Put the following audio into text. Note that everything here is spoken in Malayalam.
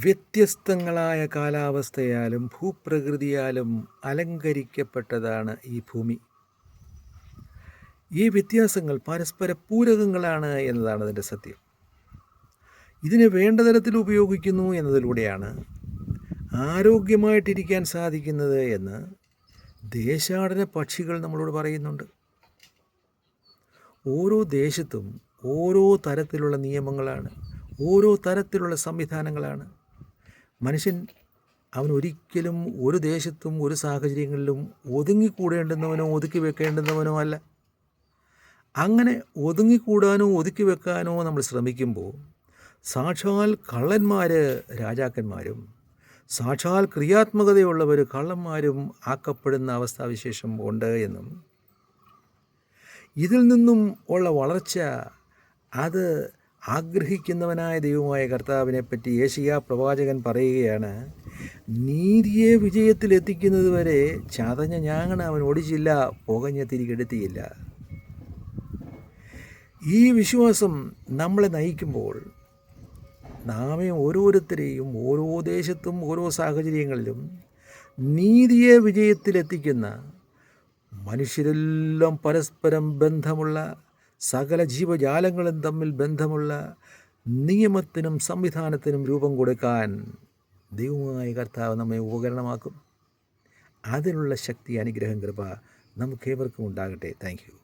വ്യത്യസ്തങ്ങളായ കാലാവസ്ഥയാലും ഭൂപ്രകൃതിയാലും അലങ്കരിക്കപ്പെട്ടതാണ് ഈ ഭൂമി. ഈ വ്യത്യാസങ്ങൾ പരസ്പര പൂരകങ്ങളാണ് എന്നതാണ് അതിൻ്റെ സത്യം. ഇതിനെ വേണ്ട തരത്തിൽ ഉപയോഗിക്കുന്നു എന്നതിലൂടെയാണ് ആരോഗ്യമായിട്ടിരിക്കാൻ സാധിക്കുന്നത് എന്ന് ദേശാടന പക്ഷികൾ നമ്മളോട് പറയുന്നുണ്ട്. ഓരോ ദേശത്തും ഓരോ തരത്തിലുള്ള നിയമങ്ങളാണ്, ഓരോ തരത്തിലുള്ള സംവിധാനങ്ങളാണ്. മനുഷ്യൻ അവനൊരിക്കലും ഒരു ദേശത്തും ഒരു സാഹചര്യങ്ങളിലും ഒതുങ്ങിക്കൂടേണ്ടുന്നവനോ ഒതുക്കി വെക്കേണ്ടുന്നവനോ അല്ല. അങ്ങനെ ഒതുങ്ങിക്കൂടാനോ ഒതുക്കി വെക്കാനോ നമ്മൾ ശ്രമിക്കുമ്പോൾ സാക്ഷാൽ കള്ളന്മാർ രാജാക്കന്മാരും സാക്ഷാൽ ക്രിയാത്മകതയുള്ളവർ കള്ളന്മാരും ആക്കപ്പെടുന്ന അവസ്ഥാവിശേഷം ഉണ്ട് എന്നും ഇതിൽ നിന്നും ഉള്ള വളർച്ച അത് ആഗ്രഹിക്കുന്നവനായ ദൈവമായ കർത്താവിനെപ്പറ്റി യേശയ്യാ പ്രവാചകൻ പറയുകയാണ്, നീതിയെ വിജയത്തിലെത്തിക്കുന്നത് വരെ ചതഞ്ഞ ഞാങ്ങണ അവൻ ഒടിച്ചില്ല, പുകഞ്ഞ തിരികെടുത്തിയില്ല. ഈ വിശ്വാസം നമ്മളെ നയിക്കുമ്പോൾ നാമെ ഓരോരുത്തരെയും ഓരോ ദേശത്തും ഓരോ സാഹചര്യങ്ങളിലും നീതിയെ വിജയത്തിലെത്തിക്കുന്ന, മനുഷ്യരെല്ലാം പരസ്പരം ബന്ധമുള്ള, സകല ജീവജാലങ്ങളും തമ്മിൽ ബന്ധമുള്ള നിയമത്തിനും സംവിധാനത്തിനും രൂപം കൊടുക്കാൻ ദൈവമായ കർത്താവ് നമ്മെ ഉപകരണമാക്കും. അതിനുള്ള ശക്തി, അനുഗ്രഹം, കൃപ നമുക്കേവർക്കും ഉണ്ടാകട്ടെ. Thank you.